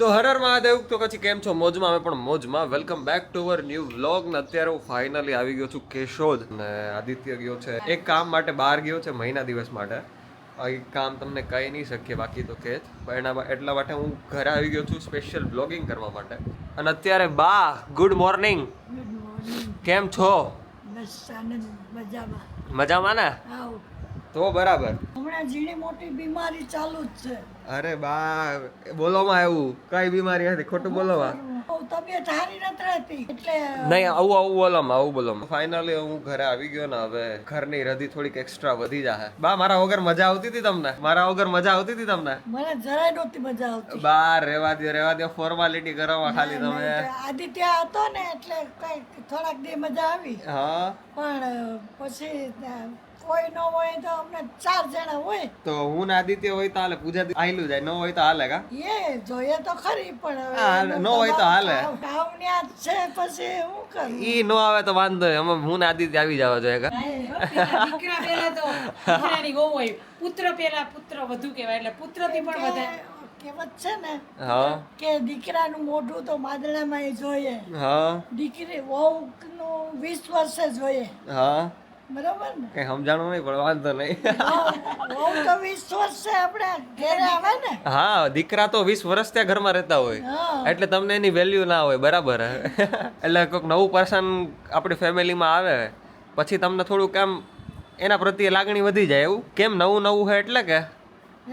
તો હરર મહાદેવ તો પછી કેમ છો મોજમાં? અમે પણ મોજમાં. Welcome back to our new vlog. ને અત્યારે હું ફાઇનલી આવી ગયો છું કેશોદ ને આદિત્ય ગયો છે એક કામ માટે, બહાર ગયો છે મહિના દિવસ માટે. એ કામ તમને કહી નહીં શકીએ બાકી તો કે જ, પણ એટલા માટે હું ઘરે આવી ગયો છું સ્પેશિયલ બ્લોગિંગ કરવા માટે. અને અત્યારે બા ગુડ મોર્નિંગ, ગુડ મોર્નિંગ. કેમ છો? બસ આનંદ મજામાં. મજામાં ને? આવ તો બરાબર. હમણાં ઝીણી મોટી બીમારી ચાલુ જ છે. અરે બા બોલોમાં એવું કઈ બીમારી હતી? ખોટું બોલોમાં. બહુ તબિયત સારી નથી રહેતી એટલે નહીં, આવું બોલોમાં, આવું બોલોમાં. ફાઇનલી હું ઘરે આવી ગયો ને, હવે ઘરની રધી થોડીક એક્સ્ટ્રા વધી જાહે. બા મારા વગર મજા આવતી હતી તમને? મારા વગર મજા આવતી હતી તમને? મને જરાય નહોતી મજા આવતી. બા રેવા દો ફોર્માલિટી કરવામાં ખાલી તમે. આદિત્ય હતો ને એટલે કઈ થોડાક દી મજા આવી, હા, પણ પછી કોઈ ન હોય તો અમને 4 જણા હોય તો હું ને આદિત્ય હોય તો હાલે, પૂજા આયલું જાય, ન હોય તો હાલે કા? એ જોઈએ તો ખરી, પણ હા, ન હોય તો હાલે. આવન્યા છે પછી હું કરું. ઈ નો આવે તો વાંધો નહીં, અમે હું ને આદિત્ય આવી જવા જોઈએ કા? દીકરા પહેલા તો દીકરાની વહુ હોય, પુત્ર પહેલા પુત્ર વધુ કહેવાય, એટલે પુત્રથી પણ વધારે કહેવત છે ને હા કે દીકરાનું મોઢું તો માદણામાં જોઈએ, હા દીકરી વહુનું 20 વર્ષે જોઈએ. હા, બરોબર ને? કઈ સમજાણું નહીં પણ વાંધો નહીં. વહુ તો 20 વર્ષે આપણે ઘરે આવે ને. હા, દીકરા તો 20 વર્ષ ત્યાં ઘરમાં રહેતા હોય, હા. એટલે તમને એની વેલ્યુ ના હોય, બરાબર. એટલે કોઈક નવું પર્સન આપણી ફેમિલીમાં આવે પછી તમને થોડુંક આમ એના પ્રત્યે લાગણી વધી જાય. એવું કેમ? નવું છે એટલે કે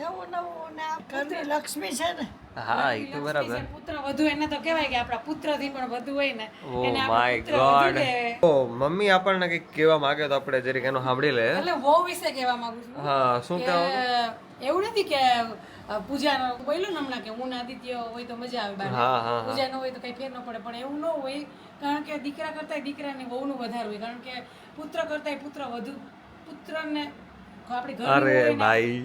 એવું નવું ને આ ઘરની લક્ષ્મી છે ને. હા, એ તો બરાબર. પુત્ર વધુ એને તો કહેવાય કે આપણા પુત્રથી પણ વધુ હોય ને ઓ એને માય આપણે પુત્ર ગોડ. વધુ કહેવાય. તો મમ્મી આપણને કંઈક કહેવા માંગે તો આપણે જરીક એનું સાંભળી લે. એટલે વહુ વિશે કહેવા માંગુ છું હા, શું કે કહેવાનું? એવું નથી કે પૂજાનો બોલ્યો ને હમણાં કે હું ને આદિત્ય હોય તો મજા આવે બાને. હા, હા, હા. પૂજા ન હોય તો કઈ ફેર ન પડે, પણ એવું ન હોય. કારણ કે દીકરા કરતા દીકરાની વહુનું વધારે હોય, કારણ કે પુત્ર કરતા પુત્ર વધુ, પુત્રને આપણી ઘરની અરે વહુ હોય ને, ભાઈ,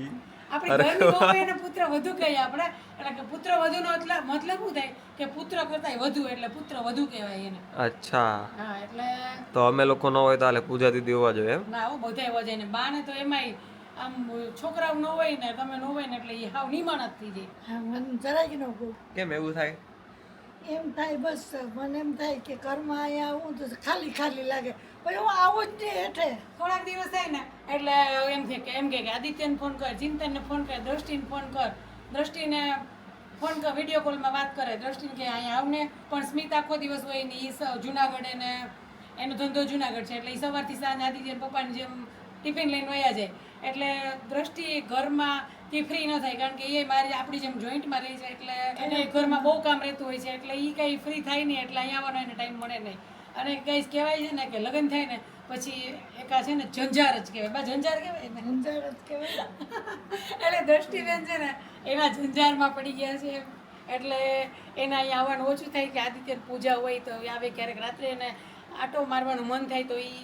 આપણી ઘરની વહુ હોય એને પુત્ર વધુ કહીએ આપણે. એટલે કે પુત્ર વધુનો મતલબ શું થાય કે પુત્ર કરતાંય વધુ, એટલે પુત્ર વધુ કહેવાય એને. અચ્છા. હા, એટલે તો અમે લોકો ન હોય તો હાલે, પૂજા દીદી હોવા જોઈએ એમ? ના, બધા એવા જાય ને બાને તો એમાંય આમ છોકરાઓ ન હોય ને તમે ન હોય ને એટલે એ હાવ નિમાણ જ થઈ જાય. હા, મને જરાય ન કહું. કેમ એવું થાય? એમ થાય બસ મને એમ થાય કે ઘરમાં અહીંયા આવું તો ખાલી ખાલી લાગે, પછી હું આવું જ નહીં હેઠે. થોડાક દિવસ થાય ને એટલે એમ કે આદિત્યને ફોન કર, ચિંતનને ફોન કર, દ્રષ્ટિને ફોન કર, દ્રષ્ટિને ફોન કર, વિડીયો કોલમાં વાત કરે, દ્રષ્ટિને કે અહીંયા આવને. પણ સ્મિત આખો દિવસ હોય ને એ જુનાગઢ એને એનો ધંધો જુનાગઢ છે, એટલે એ સવારથી સાંજ આદિત્ય પપ્પાની જેમ ટિફિન લઈને વયા જાય. એટલે દ્રષ્ટિ ઘરમાં થી ફ્રી ન થાય, કારણ કે એ મારી આપણી જેમ જોઈન્ટમાં રહી છે, એટલે એને ઘરમાં બહુ કામ રહેતું હોય છે, એટલે એ કંઈ ફ્રી થાય નહીં, એટલે અહીંયા આવવાનો એને ટાઈમ મળે નહીં. અને કંઈ કહેવાય છે ને કે લગ્ન થાય ને પછી એકા છે ને જંજાર જ કહેવાય. બા જંજાર કહેવાય ને, અંજાર જ કહેવાય. એટલે દ્રષ્ટિબેન છે ને એના જંજારમાં પડી ગયા છે. એટલે એને અહીંયા આવવાનું ઓછું થાય કે આદિત્ય પૂજા હોય તો આવે, ક્યારેક રાત્રે એને આટો મારવાનું મન થાય તો એ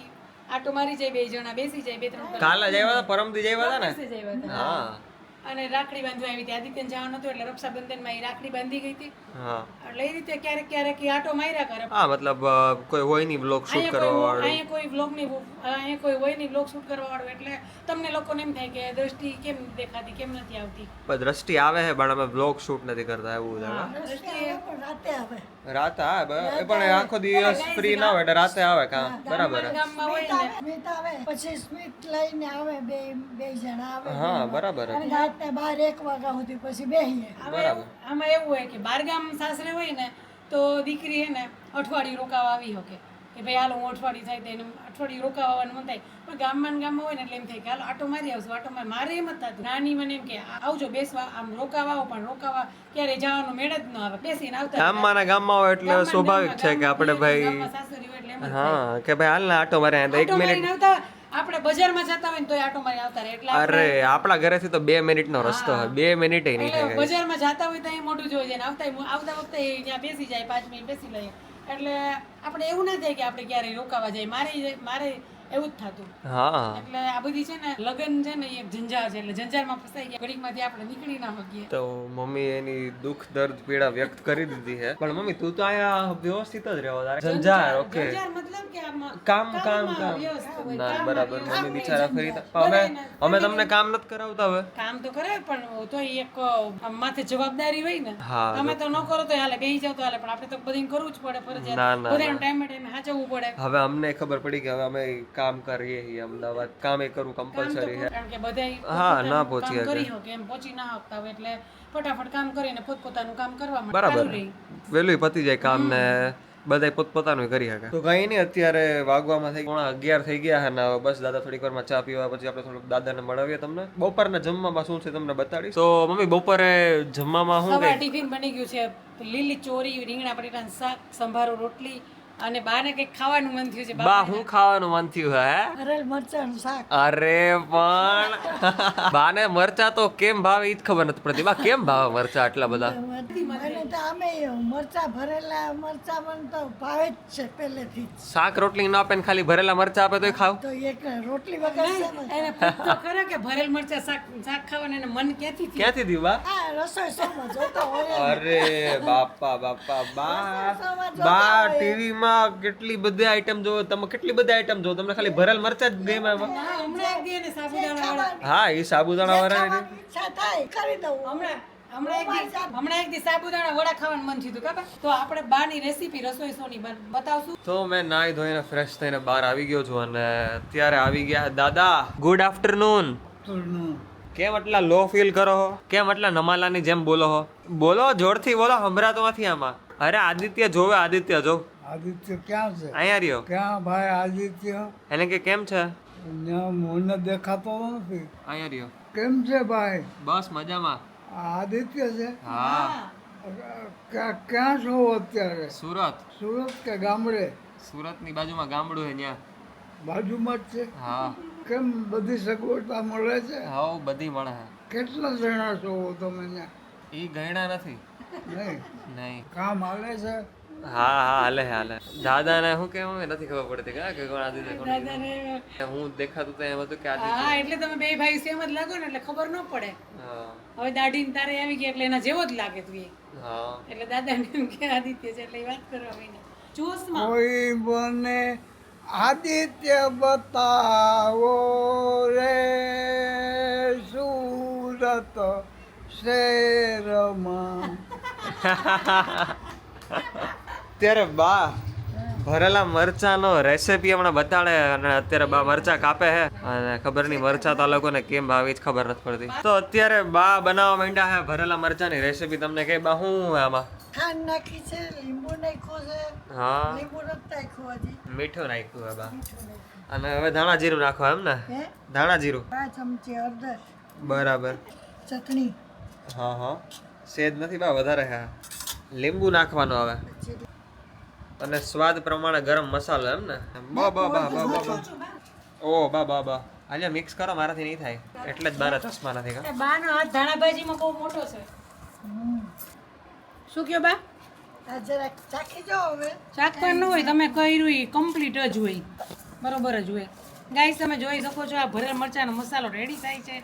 આટો મારી જાય, 2 જણા બેસી જાય, 2-3 કલાક. કાલે જ આવ્યા હતા, પરમદી જ આવ્યા હતા પરમદિવસે ને? જ આવ્યા હતા. હા, અને રાખડી બાંધવા આવી હતી. આદિત્યને જવાનું હતું એટલે રક્ષાબંધનમાં એ રાખડી બાંધી ગઈ હતી. હા. એટલે એ રીતે ક્યારેક ક્યારેક એ આટો માર્યા કરે. હા, મતલબ કોઈ હોય નહીં બ્લોગ શૂટ કરવા વાળું. અહીંયા કોઈ વ્લોગની અહીંયા કોઈ હોય નહીં બ્લોગ શૂટ કરવા વાળું, એટલે તમને લોકોને એમ થાય કે દ્રષ્ટિ કેમ દેખાતી, કેમ નથી આવતી. પણ દ્રષ્ટિ આવે છે પણ અમે બ્લોગ શૂટ નથી કરતા, એવું છે કા? દ્રષ્ટિ આવે પણ રાતે આવે. રાતે આવે એ પણ આખો દિવસ ફ્રી ના હોય એટલે રાતે આવે કા? બરાબર. ગામમાં હોય સ્મિત ને આવે, સ્મિત આવે, પછી સ્મિત લઈને આવે, બે જણા આવે. હા, બરાબર. અને રાતના 12-1 વાગ્યા સુધી પછી બેસીએ. આમાં એવું હોય કે બારગામ સાસરે હોય ને તો દીકરી હે ને અઠવાડિયું રોકાવા આવી શકે કે ભાઈ હાલો હું અઠવાડિયું થાય તો એને અઠવાડિયું રોકાવાનું મન થાય. પણ ગામમાં હોય ને એટલે એમ થાય કે હાલો આટો મારી આવશું, આટો મારે એમ જ થતું. નાની મને એમ કે આવજો બેસવા, આમ રોકાવા આવો, પણ રોકાવા ક્યારે જવાનો મેળ જ ન આવે, બેસીને આવતા. ગામમાં હોય એટલે સ્વાભાવિક છે કે આપણે ભાઈ, ગામમાં સાસરી હોય એટલે એમ જ થાય. હા, કે ભાઈ હાલ ને આટો મારે 1 આટો મિનિટ. મારીને આવતા, આપણે બજારમાં જતા હોય ને તોય આટો મારી આવતા રહે. એટલે અરે આપણા ઘરેથી તો 2 મિનિટનો રસ્તો હોય, 2 મિનિટ નહીં એટલે થાય. બજારમાં જતા હોય તો અહીં મોઢું જોઈ જાય ને આવતા વખતે ત્યાં બેસી જાય, 5 મિનિટ બેસી લઈએ. એટલે આપણે એવું ના થાય કે આપણે ક્યારેય રોકાવા જાય. મારે એવું જ થતું. હા એટલે આ બધી છે ને લગન છે ને એ એક જંજાર છે, એટલે જંજારમાં ફસાઈ ગયા ઘડીકમાંથી આપણે નીકળી ના શકીએ. તો મમ્મી એની દુઃખ દર્દ પીડા વ્યક્ત કરી દીધી છે. પણ મમ્મી તું તો અહીંયા વ્યવસ્થિત જ રહેવો તારે જંજાર. ઓકે જંજાર મતલબ કે આમાં કામ કામ કામમાં કામ વ્યસ્ત હોય, ના કામમાં બરાબર. વ્યસ્ત મમ્મી હોય, બિચારા ફરી બધાયને અમે તમને કામ નથી કરાવતા હવે. કામ તો કરે પણ તો એક આમ માથે જવાબદારી હોય ને. હા તમે તો ન કરો તો હાલે, બેસી જાવ તો હાલે, પણ આપણે તો બધું કરવું જ પડે ફરજિયાત. ના, ના, બધાને ટાઈમે ટાઈમે સાચવવું પડે. હવે અમને ખબર પડી કે હવે અમે કામ કરીએ છીએ અમદાવાદ, કામ એ કરવું કામ તો કમ્પલસરી છે. કારણ કે બધાય હા, પોતપોતાનું ના પહોંચી કામ શકે. કરી શકે એમ પહોંચી ના શકતા હોય એટલે ફટાફટ કામ કરીને પોતપોતાનું કામ કરવા માટે બરાબર ચાલુ રહી. વહેલું પતી જાય કામ ને બધાય પોતપોતાનું કરી શકે. તો કઈ નહીં, અત્યારે વાગવામાં થઈ 11:30 થઈ ગયા છે ને હવે બસ દાદા થોડીક વારમાં ચા પીવા પછી આપણે થોડુંક દાદાને મળાવીએ. તમને બપોરના જમવામાં શું છે તમને બતાડીશ. તો મમ્મી બપોરે જમવામાં શું સવાર ટિફિન બની ગયું છે, લીલી ચોરી, રીંગણા બટેટાનું શાક, સંભારો, રોટલી, અને બાને કંઈક ખાવાનું મન થયું છે. બા હું ખાવાનું મન થયું હે? ભરેલ મરચાંનું શાક. અરે પણ બાને મરચા તો કેમ ભાવે ઈ જ ખબર નથી પડતી. બા કેમ ભાવે મરચા આટલા બધા? મને તો આમે મરચાં ભરેલા મરચાં મને તો ભાવે જ છે પહેલેથી જ. શાક રોટલી ના આપે ને ખાલી ભરેલા મરચા આપે તોય ખાવ? તો એક રોટલી વગર શેમ જ. એને પૂછતો ખરો કે ભરેલ મરચાં શાક ખાવાનું એને મન ક્યાંથી થયું? ક્યાંથી થયું બા? આ રસોઈ શોમાં જોતો હોય જ. અરે બાપા બાપા બા ટીવી માં કેટલી બધી આઈટમ જો, તમે કેટલી બધી આઈટમ જો, તમને ખાલી ભરેલ મરચા જ ગમે એમાં? હા, હમણાં એક દી એને સાબુદાણા વાળા હા ઈ સાબુદાણા વાળા ખાવાની ઈચ્છા થાય કરી દઉં. હમણાં એક દી સાબુદાણા વડા ખાવાનું મન થયું હતું કાકા. તો આપણે બાની રેસીપી રસોઈ શોની બતાવશું. તો મેં નાઈ ધોઈને ફ્રેશ થઈને બહાર આવી ગયો છું અને અત્યારે આવી ગયા દાદા. Good afternoon. કેમ આટલા લો ફીલ કરો હો? કેમ આટલા નમાલાની જેમ બોલો હો? બોલો જોરથી બોલો, સંભળાતો નથી આમાં. અરે આદિત્ય જોવે, આદિત્ય જો. આદિત્ય ક્યાં છે? અહીંયા રહ્યો. ક્યાં ભાઈ આદિત્ય? એને કે કેમ છે? મને દેખાતો નથી. અહીંયા રહ્યો. કેમ છે ભાઈ? બસ મજામાં. આદિત્ય છે? હા ક્યાં છો અત્યારે? સુરત. સુરત કે ગામડે? સુરતની બાજુમાં ગામડું છે ત્યાં. બાજુમાં જ છે? હા કેમ બધી સગવડતા મળે છે? હા બધી મળે છે. કેટલા જણા છો તમે ત્યાં? ઈ ગયણા નથી. નહીં નહીં. કામ હાલે છે? હા હાલે હાલે. દાદાને શું કેવું એ નથી ખબર પડતી કે કોણ આદિત્ય કોણ. દાદાને હું દેખાતું તો એમ હતું કે આદિત્ય. હા, એટલે તમે બે ભાઈ સેમ જ લાગો ને એટલે ખબર ન પડે. હા હવે દાઢી ને તારે આવી ગઈ એટલે એના જેવો જ લાગે તું એ. હા એટલે દાદાને એમ કે આદિત્ય છે એટલે એ વાત કરવા માંડ્યા. જોશમાં કોઈ મને આદિત્ય બતાવો રે સુરત શહેરમાં. અત્યારે બા ભરેલા મરચાનો રેસીપી હમણાં બતાડે અને અત્યારે બા મરચા કાપે છે અને ખબર નહીં મરચા તો આ લોકોને કેમ ભાવે જ ખબર નથી પડતી. તો અત્યારે બા બનાવવા માંડ્યા છે ભરેલા મરચાની રેસીપી. તમને કે બા શું આમાં? ખાંડ નાખી છે, લીંબુ નાખ્યું છે. હા લીંબુ નથી નાખ્યું હજી. મીઠું નાખ્યું છે બા. મીઠું નાખ્યું. અને હવે ધાણા જીરું નાખો એમ ને? હે ધાણા જીરું 5 ચમચી હળદર, બરાબર. ચટણી, હા હા સેજ નથી બા વધારે. હા લીંબુ નાખવાનું આવે પછી અને સ્વાદ પ્રમાણે ગરમ મસાલો એમ ને? બા બા બા બા બા બા. ઓ બા બા બા આલ્યા મિક્સ કરો, મારાથી નહીં થાય એટલે જ બારા ચશ્મા નથી કા. બાનો હાથ ધાણાભાજીમાં બહુ મોટો છે. શું કયો બા? આ જરાક ચાખી જાઓ હવે. શાકભાજી ન હોય તમે કર્યું એ કમ્પ્લીટ જ હોય, બરોબર જ હોય. ગાઈસ તમે જોઈ શકો છો આ ભરેલ મરચાંનો મસાલો રેડી થાય છે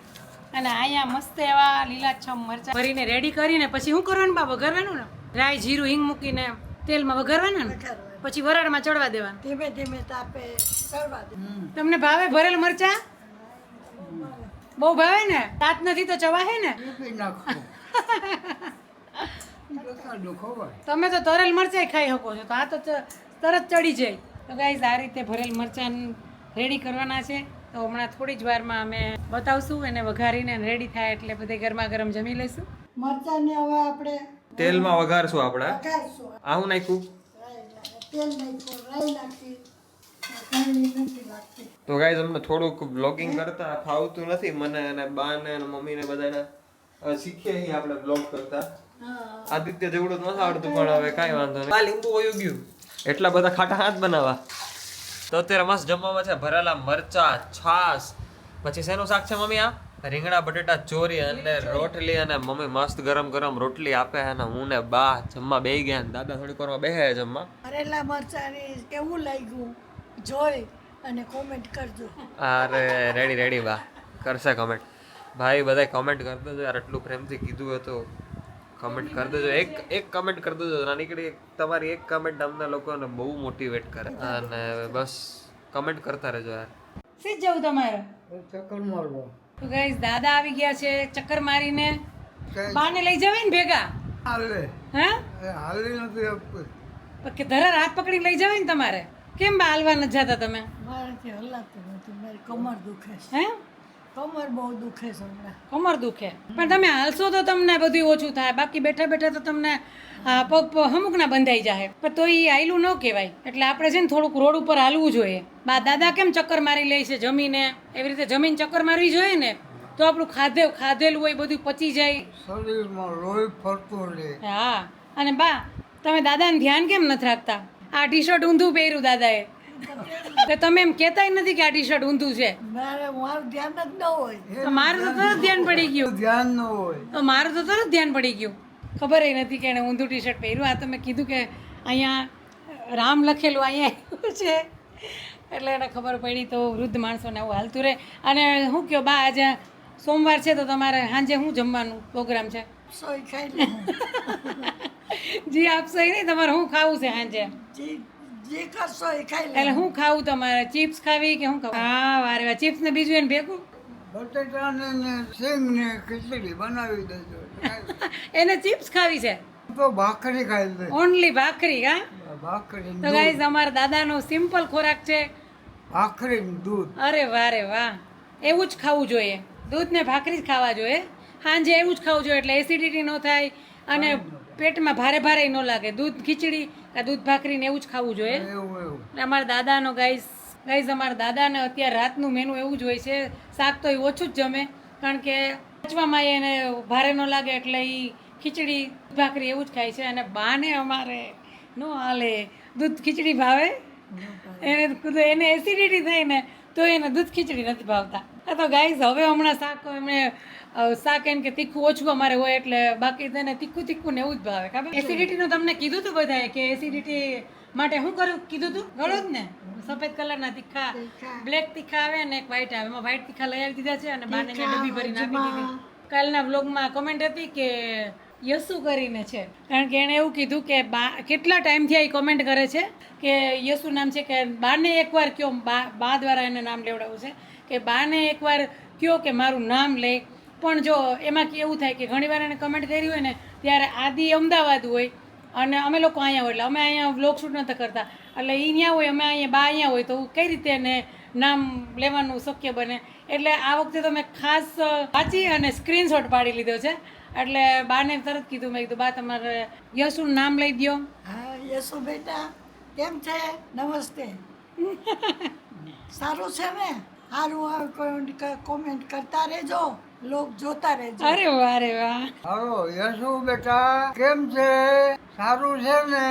અને અહીંયા મસ્ત એવા લીલાછમ મરચાં ભરીને રેડી કરીને પછી શું કરવાનું બા? વઘારવાનું ને, રાઈ જીરું હિંગ મૂકીને તેલમાં વઘારવાના ને, વઘારવાનું. પછી વરાળમાં ચડવા દેવાનું. ધીમે ધીમે તાપે ચડવા દે. તમને ભાવે ભરેલ મરચાં? બહુ ભાવે ને? તાત નથી તો ચવાહે ને? પી નાખો. બતાડો ખવાય. તમે તો તરેલ મરચાં ખાઈ શકો છો, તો આ તો તરત ચડી જાય. તો ગાઈઝ આ રીતે ભરેલ મરચાં રેડી કરવાના છે. તો હમણાં થોડી જ વારમાં અમે બતાવશું એને વઘારીને રેડી થાય એટલે બધે ગરમા ગરમ જમી લઈશું. મરચાંને હવે આપણે તેલમાં વઘારશું આપણે. વઘારશું. આવું નાખ્યું તેલ નાખ્યું, રાઈ નાખી, કાંઈ નથી લાગતી. તો ગાઈઝ અમને થોડુંક બ્લોગિંગ કરતા ફાવતું નથી મને અને બાને અને મમ્મીને બધાને. શીખીએ છીએ આપણે બ્લોગ કરતા. આદિત્ય જેવડું નથી આવડતું પણ હવે કાંઈ વાંધો નહીં. આ લીંબુ વયું ગયું એટલા બધા ખાટા હાથ બનાવવા. તો અત્યારે મસ્ત જમવામાં છે ભરેલા મરચા, છાશ, પછી શેનું શાક છે મમ્મી? આ રીંગણા બટેટા ચોરી અને રોટલી અને મમ્મી મસ્ત ગરમ ગરમ રોટલી આપે અને હું ને બા જમવા બેહી ગયા ને દાદા થોડીક વારમાં બેહે જમવા. ભરેલા મરચાંની કેવું લાગ્યું જોઈ અને કોમેન્ટ કરજો. અરે રેડી રેડી બા કરશે કમેન્ટ. ભાઈ બધાય કમેન્ટ કરી દેજો યાર, આટલું પ્રેમથી કીધું હોય તો કમેન્ટ કરી દેજો. એક કમેન્ટ કરી દેજો નાનીકડી, તમારી એક કમેન્ટ અમને લોકોને બહુ મોટિવેટ કરે. અને બસ કમેન્ટ કરતા રહેજો યાર. સીધ જવું તમારે. ચક્કર મારવો તો ગાઈસ દાદા આવી ગયા છે ચક્કર મારીને. કઈ બાને લઈ જવાય ને ભેગા, હાલે હા? હાલી નથી આપતું. કે ધરાર હાથ પકડી લઈ જવાય ને તમારે. કેમ બા હાલવા નથી જતા તમે? મારાથી હલાતું નથી, મારી કમર દુખે છે. હે? કમર બહુ દુખે છે હમણાં. કમર દુખે પણ તમે હાલશો તો તમને બધું ઓછું થાય, બાકી બેઠા બેઠા તો તમને પગ અમુકના બંધાઈ જાય, પણ તો એ હાયલું ન કહેવાય. એટલે આપણે છે ને થોડુંક રોડ ઉપર હાલવું જોઈએ. બા દાદા કેમ ચક્કર મારી લે છે જમીને, એવી રીતે જમીન ચક્કર મારવી જોઈએ ને, તો આપણું ખાધેલું હોય બધું પચી જાય. શરીરમાં લોહી ફરતું રહે. હા. અને બા તમે દાદાને ધ્યાન કેમ નથી રાખતા? આ ટી શર્ટ ઊંધું પહેર્યું દાદાએ, તો તમે એમ કહેતાય નથી કે આ ટી શર્ટ ઊંધું છે. મારું ધ્યાન જ ન હોય. તો મારું તો તરત ધ્યાન પડી ગયું. ધ્યાન ન હોય. તો મારું તો તરત ધ્યાન પડી ગયું. ખબર નથી કે એણે ઊંધું ટી શર્ટ પહેર્યું. આ તો મેં કીધું કે અહીંયા રામ લખેલું અહીંયા આવ્યું છે, એટલે એને ખબર પડી. તો વૃદ્ધ માણસોને આવું હાલતું રહે. અને શું કહો બા, આજે સોમવાર છે તો તમારે સાંજે શું જમવાનું પ્રોગ્રામ છે? સોય ખાઈ લઉં. જી આપશો એ નહીં, તમારે શું ખાવું છે સાંજે? જે કરશો એ ખાઈ એટલે લઉં. શું ખાવું તમારે? ચિપ્સ ખાવી કે શું ખાવું? હા વારે વાર ચિપ્સ ને બીજું એને ભેગું. બટેટાને ને સિંગને ખીચડી બનાવી દેજો. એને ચિપ્સ ખાવી છે, તો ભાખરી ખાઈ લે. ઓનલી ભાખરી. હા. ભાખરી તો ગાઈઝ અમારા દાદાનો સિમ્પલ ખોરાક છે. ભાખરી ને દૂધ. અરે વાહ રે વાહ, એવું જ ખાવું જોઈએ. દૂધ ને ભાખરી જ ખાવા જોઈએ સાંજે, એવું જ ખાવું જોઈએ. એટલે એસિડિટી ન થાય અને પેટમાં ભારે ભારે ન લાગે. દૂધ ખીચડી કે દૂધ ભાખરી ને એવું જ ખાવું જોઈએ. એવું એવું. એટલે અમારા દાદાનો ગાઈઝ અમારા દાદાને અત્યારે રાતનું મેનુ એવું જ હોય છે. શાક તો એ ઓછું જ જમે, કારણ કે પચવામાં એને ભારે ન લાગે, એટલે એ ખીચડી ભાખરી એવું જ ખાય છે. અને બાને અમારે ન હાલે, દૂધ ખીચડી ભાવે. એને એસિડિટી થાય ને તો એને દૂધ ખીચડી નથી ભાવતા. તો ગાઈઝ હવે હમણાં શાક એમ કે તીખું ઓછું અમારે હોય, એટલે બાકી તેને તીખું ને એવું જ ભાવે. ખબર એસિડિટીનું તમને કીધું હતું બધાએ કે એસિડિટી માટે શું કરું કીધું હતું? ગળો જ ને સફેદ કલરના તીખા, બ્લેક તીખા આવે ને એક વ્હાઈટ આવે. એમાં વ્હાઈટ તીખા લઈ આવી દીધા છે અને બાને ડબ્બી ભરીને આપી દીધી. કાલના વ્લોગમાં કમેન્ટ હતી કે યસુ કરીને છે, કારણ કે એણે એવું કીધું કે બા કેટલા ટાઈમથી આ કમેન્ટ કરે છે કે યસુ નામ છે, કે બાને એકવાર કયો, બા દ્વારા એને નામ લેવડાવવું છે, કે બાને એકવાર કયો કે મારું નામ લે. પણ જો એમાં એવું થાય કે ઘણીવાર એને કમેન્ટ કરી હોય ને ત્યારે આદિ અમદાવાદ હોય અને અમે લોકો અહીંયા હોય, એટલે અમે અહીંયા વ્લોગ શૂટ નહોતા કરતા, એટલે એ ત્યાં હોય, અમે અહીંયા બા અહીંયા હોય, તો કઈ રીતે એને નામ લેવાનું શક્ય બને. એટલે આ વખતે તો મેં ખાસ વાંચી અને સ્ક્રીનશોટ પાડી લીધો છે. એટલે બાને તરત કીધું, મેં કીધું બા તમારે યશુનું નામ લઈ દો. હા યશુ બેટા કેમ છે? નમસ્તે. સારું છે ને? સારું કોમેન્ટ કરતા રહેજો, લોક જોતા રહેજો. અરે વાહ રે વાહ. હાલો યશુ બેટા કેમ છે? સારું છે ને?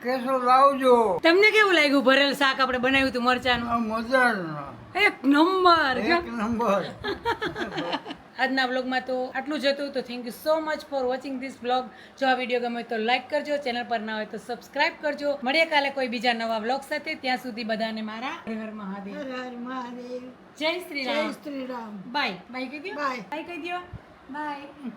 કેસો લાવજો. તમને કેવું લાગ્યું ભરેલ શાક આપણે બનાવ્યું હતું મરચાનું? મજાનું. એક નંબર. એક નંબર. આજના બ્લોગમાં તો આટલું જ હતું. તો thank you so much for watching this blog. જો આ વિડીયો ગમે તો લાઈક કરજો, ચેનલ પર ના હોય તો સબસ્ક્રાઇબ કરજો. મળીએ કાલે કોઈ બીજા નવા બ્લોગ સાથે. ત્યાં સુધી બધાને મારા હર હર મહાદેવ. હર હર મહાદેવ. જય શ્રી રામ. જય શ્રી રામ. બાય બાય કહી દો. બાય. બાય કહી દો. બાય.